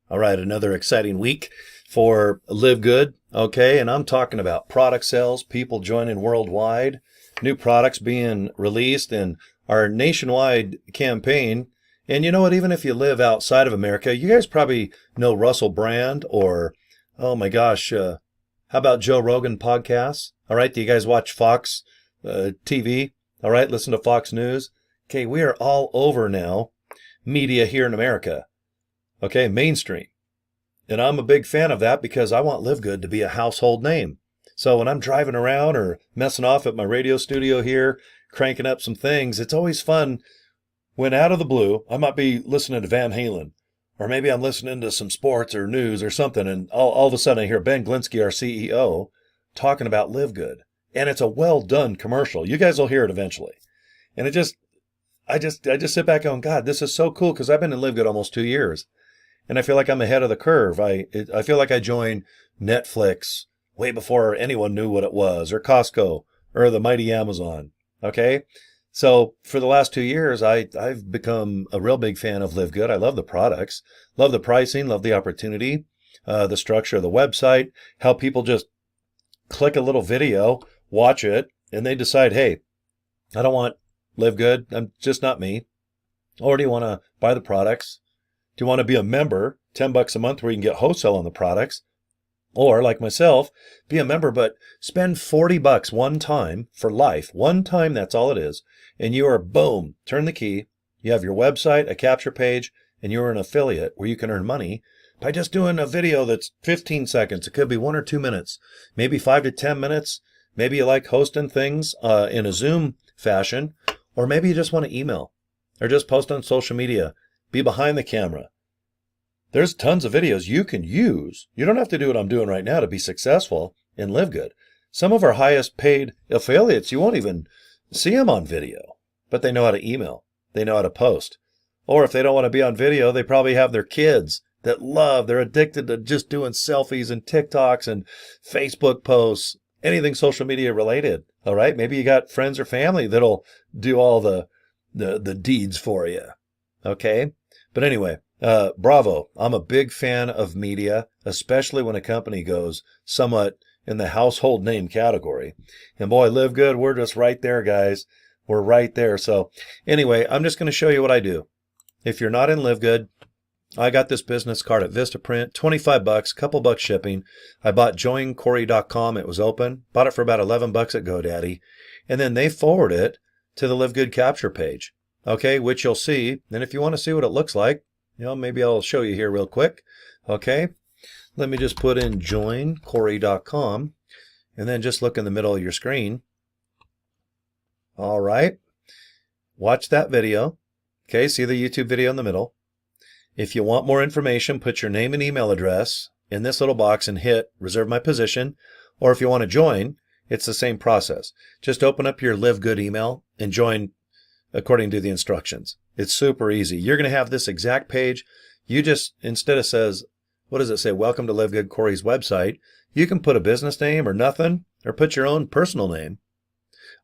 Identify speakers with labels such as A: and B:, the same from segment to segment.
A: All right, another exciting week for Live Good. Okay, and I'm talking about product sales, people joining worldwide, new products being released, and our nationwide campaign. And you know what? Even if you live outside of America, you guys probably know Russell Brand or, oh my gosh, how about Joe Rogan podcasts? All right, do you guys watch Fox TV? All right, listen to Fox News. Okay, we are all over now, media here in America. Okay, mainstream. And I'm a big fan of that because I want Live Good to be a household name. So when I'm driving around or messing off at my radio studio here, cranking up some things, it's always fun when out of the blue, I might be listening to Van Halen, or maybe I'm listening to some sports or news or something, and all of a sudden I hear Ben Glinsky, our CEO, talking about Live Good. And it's a well done commercial. You guys will hear it eventually. And I just sit back going, God, this is so cool because I've been in Live Good almost 2 years. And I feel like I'm ahead of the curve. I feel like I joined Netflix way before anyone knew what it was, or Costco, or the mighty Amazon. Okay? So for the last 2 years, I've become a real big fan of Live Good. I love the products, love the pricing, love the opportunity, the structure of the website, how people just click a little video, watch it, and they decide, hey, I don't want Live Good. I'm just not me. Or do you want to buy the products? Do you want to be a member, $10 a month where you can get wholesale on the products? Or like myself, be a member, but spend $40 one time for life. One time, that's all it is. And you are, boom, turn the key. You have your website, a capture page, and you're an affiliate where you can earn money by just doing a video that's 15 seconds. It could be 1 or 2 minutes, maybe 5 to 10 minutes. Maybe you like hosting things in a Zoom fashion, or maybe you just want to email or just post on social media. Be behind the camera. There's tons of videos you can use. You don't have to do what I'm doing right now to be successful and Live Good. Some of our highest paid affiliates, you won't even see them on video, but they know how to email. They know how to post. Or if they don't want to be on video, they probably have their kids that they're addicted to just doing selfies and TikToks and Facebook posts, anything social media related. All right. Maybe you got friends or family that'll do all the deeds for you. Okay. But anyway, bravo. I'm a big fan of media, especially when a company goes somewhat in the household name category. And boy, Live Good, we're just right there, guys. We're right there. So anyway, I'm just going to show you what I do. If you're not in Live Good, I got this business card at Vistaprint, $25, couple bucks shipping. I bought joincory.com. It was open. Bought it for about $11 at GoDaddy. And then they forward it to the Live Good capture page. Okay, which you'll see. And if you want to see what it looks like, maybe I'll show you here real quick. Okay, let me just put in joincory.com and then just look in the middle of your screen. All right, watch that video. Okay, see the YouTube video in the middle. If you want more information, put your name and email address in this little box and hit reserve my position. Or if you want to join, it's the same process. Just open up your Live Good email and join according to the instructions. It's super easy. You're going to have this exact page. You just, instead of says, what does it say? Welcome to Live Good Cory's website. You can put a business name or nothing, or put your own personal name.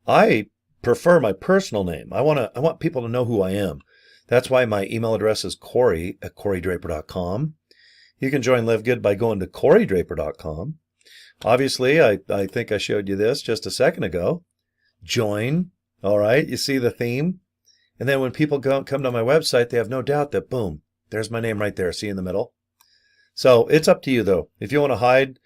A: I prefer my personal name. I want people to know who I am. That's why my email address is Cory at CoryDraper.com. You can join Live Good by going to CoryDraper.com. Obviously, I think I showed you this just a second ago. Join. All right, you see the theme? And then when people come to my website, they have no doubt that, boom, there's my name right there. See in the middle? So it's up to you, though. If you want to hide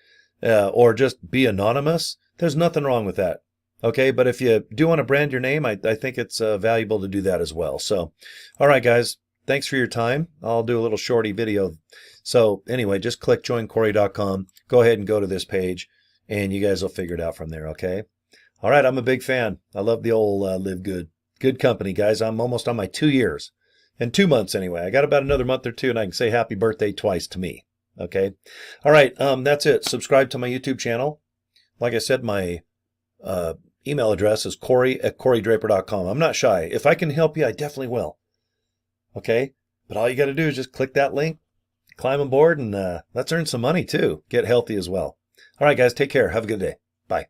A: or just be anonymous, there's nothing wrong with that. Okay, but if you do want to brand your name, I think it's valuable to do that as well. So, all right, guys, thanks for your time. I'll do a little shorty video. So anyway, just click joincory.com. Go ahead and go to this page, and you guys will figure it out from there, okay? All right, I'm a big fan. I love the old Live Good. Good company, guys. I'm almost on my 2 years. In 2 months, anyway. I got about another month or two, and I can say happy birthday twice to me. Okay? All right, that's it. Subscribe to my YouTube channel. Like I said, my email address is Cory at CoryDraper.com. I'm not shy. If I can help you, I definitely will. Okay? But all you got to do is just click that link, climb aboard, and let's earn some money, too. Get healthy as well. All right, guys, take care. Have a good day. Bye.